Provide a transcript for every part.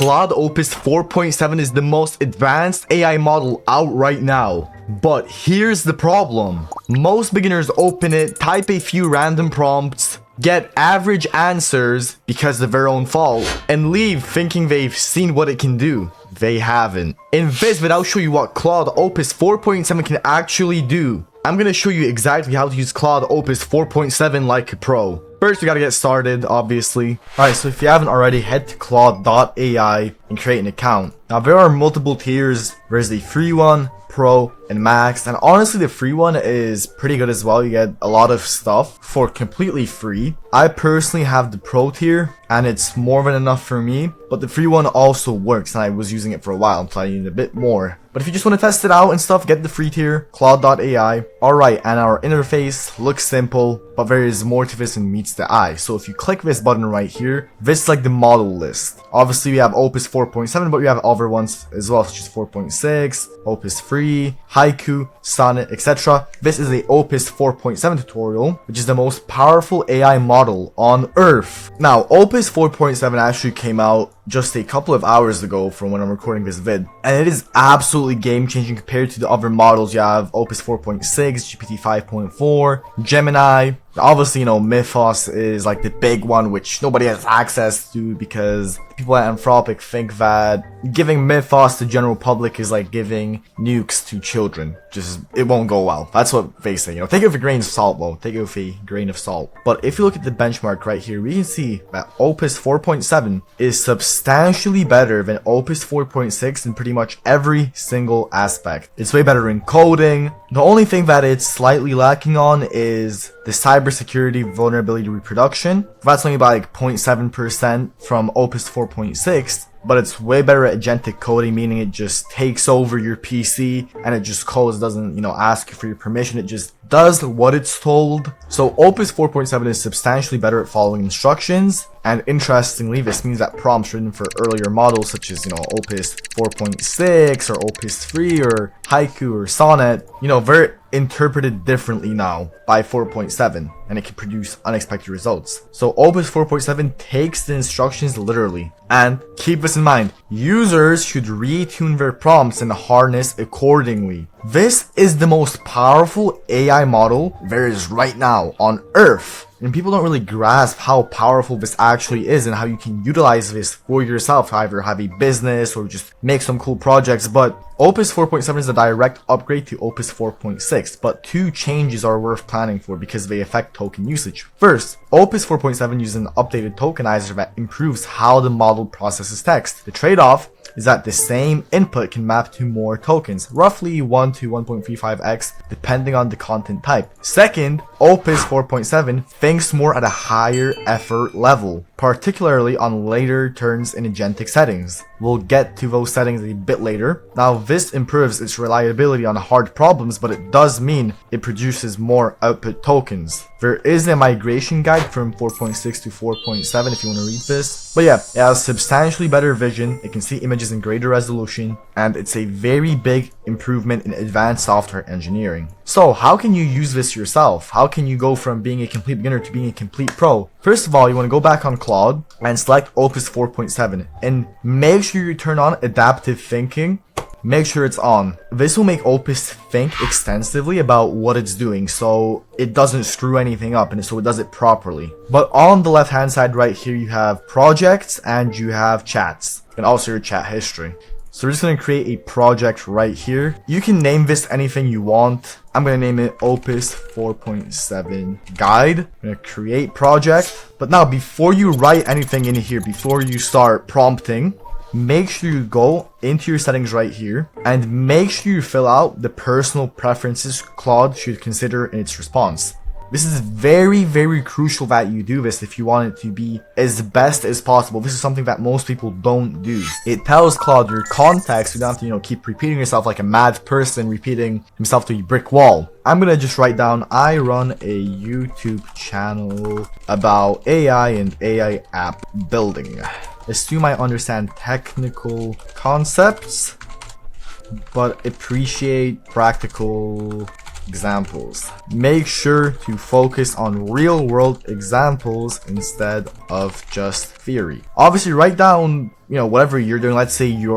Claude Opus 4.7 is the most advanced AI model out right now. But here's the problem. Most beginners open it, type a few random prompts, get average answers because of their own fault, and leave thinking they've seen what it can do. They haven't. In this video, I'll show you what Claude Opus 4.7 can actually do. I'm gonna show you exactly how to use Claude Opus 4.7 like a pro. First, we gotta get started, obviously. Alright, so if you haven't already, head to claude.ai and create an account. Now, there are multiple tiers. There's the free one, pro, and max. And honestly, the free one is pretty good as well. You get a lot of stuff for completely free. I personally have the pro tier, and it's more than enough for me. But the free one also works, and I was using it for a while, so I need a bit more. But if you just want to test it out and stuff, get the free tier, claude.ai. Alright, and our interface looks simple, but there is more to this than meets the eye. So if you click this button right here, this is like the model list. Obviously, we have Opus 4.7, but we have other ones as well, such as 4.6, Opus 3, Haiku, Sonnet, etc. This is the Opus 4.7 tutorial, which is the most powerful AI model on Earth. Now, Opus 4.7 actually came out just a couple of hours ago from when I'm recording this vid, and it is absolutely game-changing compared to the other models. You have Opus 4.6, GPT 5.4, Gemini. Obviously, you know, Mythos is like the big one, which nobody has access to because people at Anthropic think that giving Mythos to general public is like giving nukes to children. Just, it won't go well. That's what they say, you know. Take it with a grain of salt, though. Take it with a grain of salt. But if you look at the benchmark right here, we can see that Opus 4.7 is substantially better than Opus 4.6 in pretty much every single aspect. It's way better in coding. The only thing that it's slightly lacking on is the cybersecurity vulnerability reproduction. That's only by like 0.7% from Opus 4.6. But it's way better at agentic coding, meaning it just takes over your PC and it just codes, doesn't, you know, ask you for your permission. It just does what it's told. So Opus 4.7 is substantially better at following instructions. And interestingly, this means that prompts written for earlier models such as, you know, Opus 4.6 or Opus 3 or Haiku or Sonnet, you know, they're interpreted differently now by 4.7, and it can produce unexpected results. So Opus 4.7 takes the instructions literally. And keep this in mind, users should retune their prompts and harness accordingly. This is the most powerful AI model there is right now on Earth. And people don't really grasp how powerful this actually is and how you can utilize this for yourself to either have a business or just make some cool projects. But Opus 4.7 is a direct upgrade to Opus 4.6, but two changes are worth planning for because they affect token usage. First, Opus 4.7 uses an updated tokenizer that improves how the model processes text. The trade-off is that the same input can map to more tokens, roughly 1 to 1.35x depending on the content type. Second, Opus 4.7 thinks more at a higher effort level, particularly on later turns in agentic settings. We'll get to those settings a bit later. Now, this improves its reliability on hard problems, but it does mean it produces more output tokens. There is a migration guide from 4.6 to 4.7 if you want to read this. But yeah, it has substantially better vision, it can see images in greater resolution, and it's a very big improvement in advanced software engineering. So how can you use this yourself? How can you go from being a complete beginner to being a complete pro? First of all, you want to go back on Claude and select Opus 4.7 and make sure you turn on adaptive thinking. Make sure it's on. This will make Opus think extensively about what it's doing so it doesn't screw anything up and so it does it properly. But on the left hand side right here you have projects and you have chats and also your chat history. So we're just going to create a project right here. You can name this anything you want. I'm going to name it Opus 4.7 Guide. I'm going to create project. But now before you write anything in here, before you start prompting, make sure you go into your settings right here and make sure you fill out the personal preferences Claude should consider in its response. This is very, very crucial that you do this if you want it to be as best as possible. This is something that most people don't do. It tells Claude your context. You don't have to, you know, keep repeating yourself like a mad person repeating himself to a brick wall. I'm gonna just write down, I run a YouTube channel about AI and AI app building. Assume I understand technical concepts, but appreciate practical examples. Make sure to focus on real world examples instead of just theory. Obviously write down, you know, whatever you're doing. Let's say you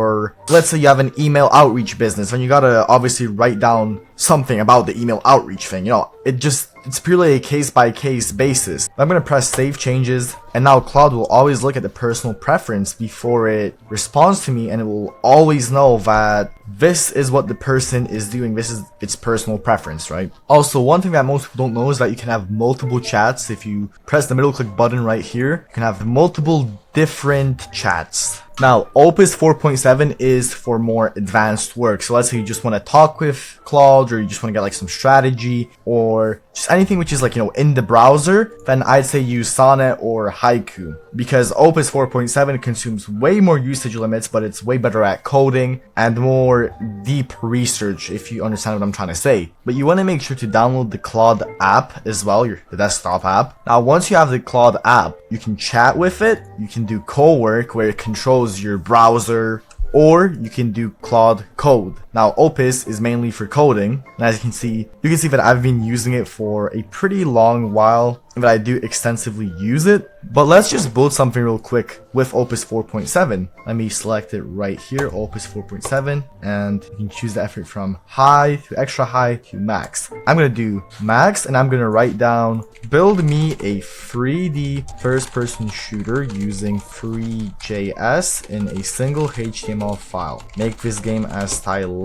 have an email outreach business, and you gotta obviously write down something about the email outreach thing. You know, it's purely a case-by-case basis. I'm gonna press save changes, and now Claude will always look at the personal preference before it responds to me, and it will always know that this is what the person is doing. This is its personal preference, right? Also, one thing that most people don't know is that you can have multiple chats. If you press the middle click button right here, you can have multiple different chats. Now, Opus 4.7 is for more advanced work. So let's say you just want to talk with Claude, or you just want to get like some strategy, or just anything which is like, you know, in the browser, then I'd say use Sonnet or Haiku, because Opus 4.7 consumes way more usage limits, but it's way better at coding and more deep research, if you understand what I'm trying to say. But you want to make sure to download the Claude app as well, the desktop app. Now, once you have the Claude app, you can chat with it, you can do co-work where it controls your browser, or you can do Claude Code. Now, Opus is mainly for coding, and as you can see that I've been using it for a pretty long while, and that I do extensively use it. But let's just build something real quick with Opus 4.7. Let me select it right here, Opus 4.7, and you can choose the effort from high to extra high to max. I'm gonna do max, and I'm gonna write down, build me a 3D first-person shooter using Three.js in a single HTML file. Make this game as stylistic,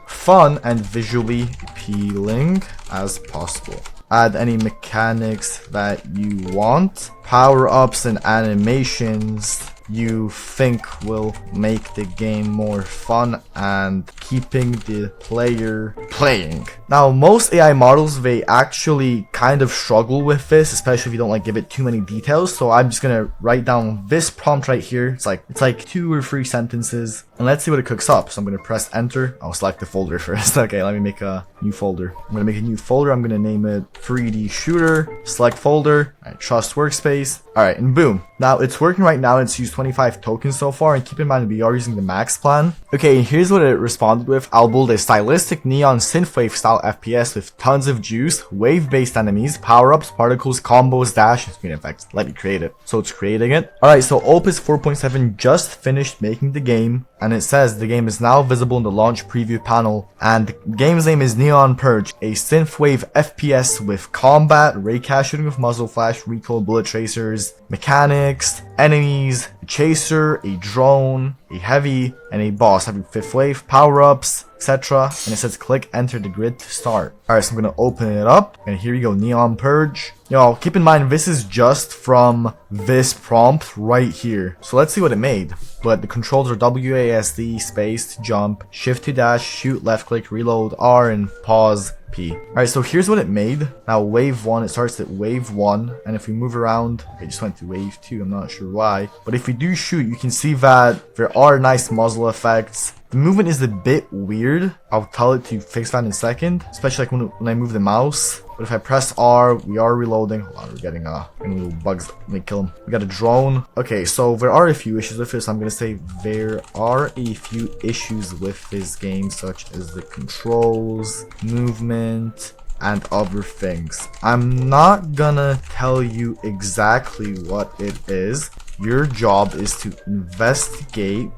fun, and visually appealing as possible. Add any mechanics that you want, power-ups and animations you think will make the game more fun and keeping the player playing. Now, most AI models, they actually kind of struggle with this, especially if you don't like give it too many details. So I'm just gonna write down this prompt right here. It's like 2 or 3 sentences, and let's see what it cooks up. So I'm gonna press enter. I'll select the folder first. Okay, let me make a new folder. I'm gonna make a new folder. I'm gonna name it 3D shooter. Select folder. All right, trust workspace. All right, and boom. Now it's working right now. It's used 25 tokens so far, and keep in mind we are using the max plan. Okay, here's what it responded with. I'll build a stylistic neon synthwave style FPS with tons of juice, wave-based enemies, power-ups, particles, combos, dash, and screen effects. Let me create it. So it's creating it. Alright, so Opus 4.7 just finished making the game, and it says the game is now visible in the launch preview panel, and the game's name is Neon Purge, a synthwave FPS with combat, raycast shooting with muzzle flash, recoil, bullet tracers, mechanics, enemies, a chaser, a drone, a heavy, and a boss having 5th wave, power-ups, etc. And it says click enter the grid to start. Alright, so I'm gonna open it up, and here we go, Neon Purge. Yo, keep in mind this is just from this prompt right here. So let's see what it made. But the controls are WASD, space to jump, shift to dash, shoot, left click, reload, R, and pause, P. Alright, so here's what it made. Now wave 1, it starts at wave 1, and if we move around, okay, it just went to wave 2, I'm not sure why. But if we do shoot, you can see that there are nice muzzle effects. The movement is a bit weird. I'll tell it to fix that in a second, especially like when I move the mouse. But if I press R, we are reloading. Hold on, we're getting any little bugs. Let me kill him. We got a drone. Okay, so there are a few issues with this. I'm gonna say there are a few issues with this game, such as the controls, movement, and other things. I'm not gonna tell you exactly what it is. Your job is to investigate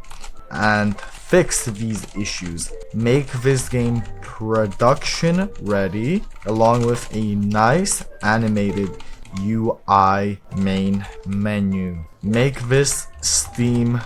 and fix these issues. Make this game production ready, along with a nice animated UI main menu. Make this Steam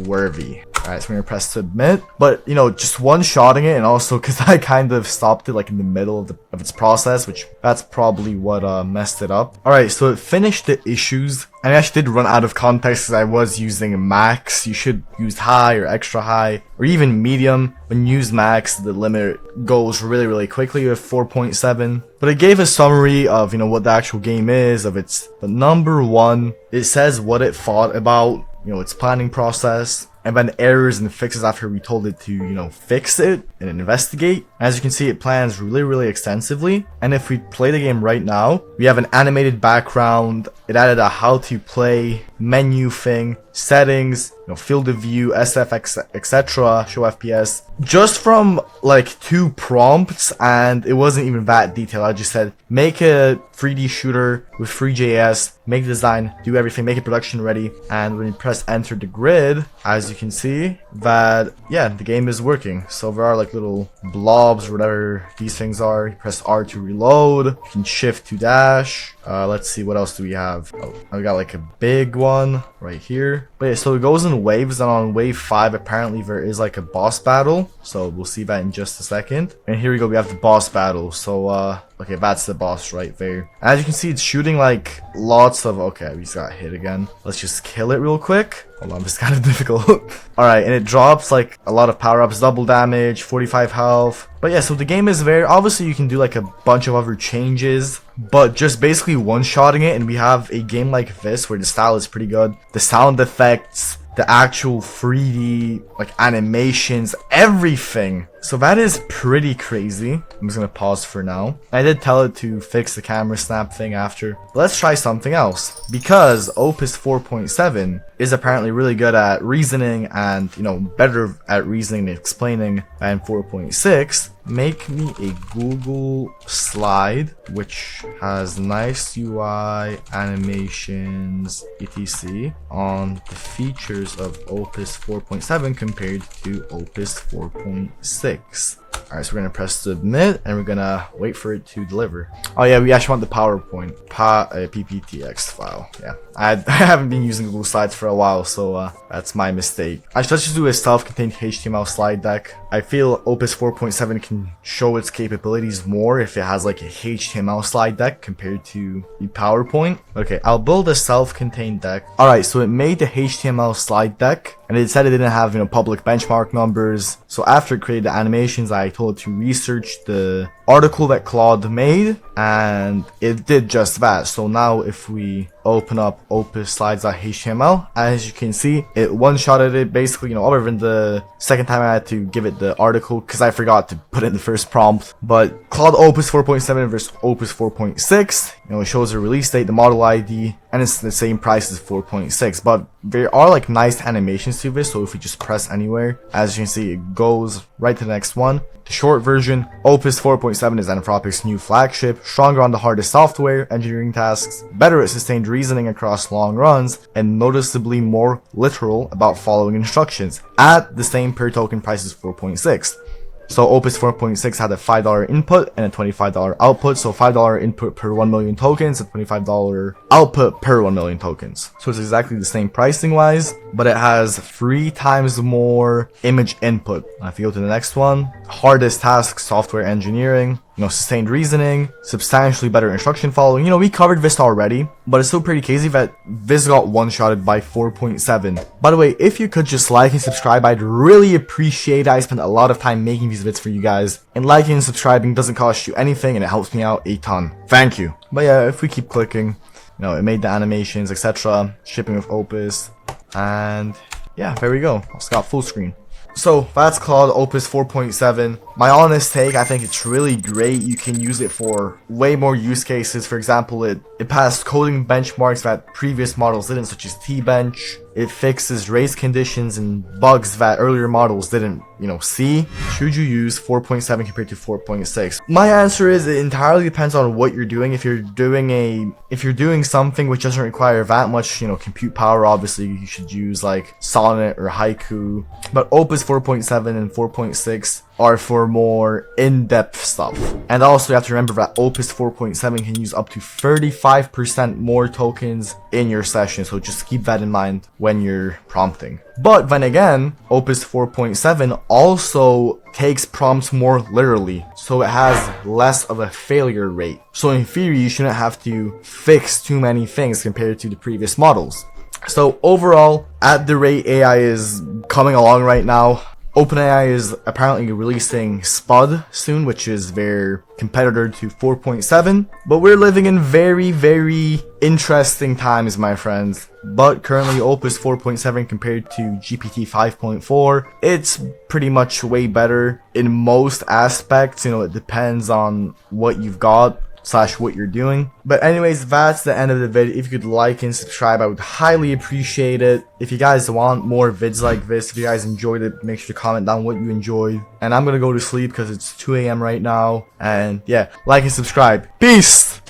worthy. Alright, so we're gonna press submit, but you know, just one-shotting it, and also because I kind of stopped it like in the middle of its process, which that's probably what messed it up. Alright, so it finished the issues, and I actually did run out of context because I was using max. You should use high or extra high, or even medium. When you use max, the limit goes really quickly with 4.7. But it gave a summary of, you know, what the actual game is, of its, but number 1, it says what it thought about, you know, its planning process, and then errors and fixes after we told it to, you know, fix it and investigate. As you can see, it plans really extensively. And if we play the game right now, we have an animated background. It added a how to play menu thing, settings, field of view, SFX, etc., show FPS, just from like 2 prompts, and it wasn't even that detailed. I just said, make a 3D shooter with Free.js, make the design, do everything, make it production ready, and when you press enter the grid, as you can see, that, yeah, the game is working. So there are like little blobs or whatever these things are. You press R to reload, you can shift to dash. Let's see, what else do we have? Oh, we got like a big one right here. But yeah, so it goes in waves, and on wave 5 apparently there is like a boss battle, so we'll see that in just a second. And here we go, we have the boss battle. So okay, that's the boss right there. As you can see, it's shooting like lots of, okay, we just got hit again. Let's just kill it real quick. Hold on, this is kind of difficult. Alright, and it drops like a lot of power-ups, double damage, 45 health. But yeah, so the game is very, obviously you can do like a bunch of other changes, but just basically one-shotting it, and we have a game like this where the style is pretty good. The sound effects, the actual 3D like animations, everything. So that is pretty crazy. I'm just gonna pause for now. I did tell it to fix the camera snap thing after. Let's try something else, because Opus 4.7 is apparently really good at reasoning and, better at reasoning and explaining than 4.6. Make me a Google slide which has nice UI, animations, etc. on the features of Opus 4.7 compared to Opus 4.6. Alright, so we're gonna press submit, and we're gonna wait for it to deliver. Oh yeah, we actually want the PowerPoint, PPTX file. Yeah, I haven't been using Google Slides for a while, so that's my mistake. Let's just do a self-contained HTML slide deck. I feel Opus 4.7 can show its capabilities more if it has like a HTML slide deck compared to the PowerPoint. Okay, I'll build a self-contained deck. Alright, so it made the HTML slide deck, and it said it didn't have, public benchmark numbers. So after it created the animations, I told it to research the article that Claude made, and it did just that. So now if we open up Opus slides.html, as you can see, it one-shotted it basically, other than the second time I had to give it the article because I forgot to put in the first prompt. But Claude Opus 4.7 versus Opus 4.6, it shows the release date, the model ID, and it's the same price as 4.6. But there are like nice animations to this, so if we just press anywhere, as you can see, it goes right to the next one. The short version, Opus 4.7 is Anthropic's new flagship, stronger on the hardest software, engineering tasks, better at sustained reasoning across long runs, and noticeably more literal about following instructions, at the same per token price as 4.6. So Opus 4.6 had a $5 input and a $25 output. So $5 input per 1 million tokens and $25 output per 1 million tokens. So it's exactly the same pricing wise, but it has 3 times more image input. Now if you go to the next one, hardest task, software engineering, sustained reasoning, substantially better instruction following. We covered this already, but it's still pretty crazy that this got one-shotted by 4.7. By the way, if you could just like and subscribe, I'd really appreciate it. I spent a lot of time making these vids for you guys, and liking and subscribing doesn't cost you anything, and it helps me out a ton. Thank you. But yeah, if we keep clicking, it made the animations, etc. Shipping with Opus, and yeah, there we go. It's got full screen. So that's Claude Opus 4.7. My honest take, I think it's really great. You can use it for way more use cases. For example, it passed coding benchmarks that previous models didn't, such as T-Bench. It fixes race conditions and bugs that earlier models didn't, see. Should you use 4.7 compared to 4.6? My answer is it entirely depends on what you're doing. If you're doing something which doesn't require that much, compute power, obviously you should use like Sonnet or Haiku. But Opus 4.7 and 4.6 are for more in-depth stuff. And also you have to remember that Opus 4.7 can use up to 35% more tokens in your session, so just keep that in mind when you're prompting. But then again, Opus 4.7 also takes prompts more literally, so it has less of a failure rate. So in theory, you shouldn't have to fix too many things compared to the previous models. So overall, at the rate AI is coming along right now, OpenAI is apparently releasing Spud soon, which is their competitor to 4.7. But we're living in very, very interesting times, my friends. But currently Opus 4.7 compared to GPT 5.4, it's pretty much way better in most aspects. It depends on what you've got. slash what you're doing. But anyways, that's the end of the video. If you could like and subscribe, I would highly appreciate it. If you guys want more vids like this, if you guys enjoyed it, make sure to comment down what you enjoyed. And I'm gonna go to sleep because it's 2 a.m. right now. And yeah, like and subscribe. Peace!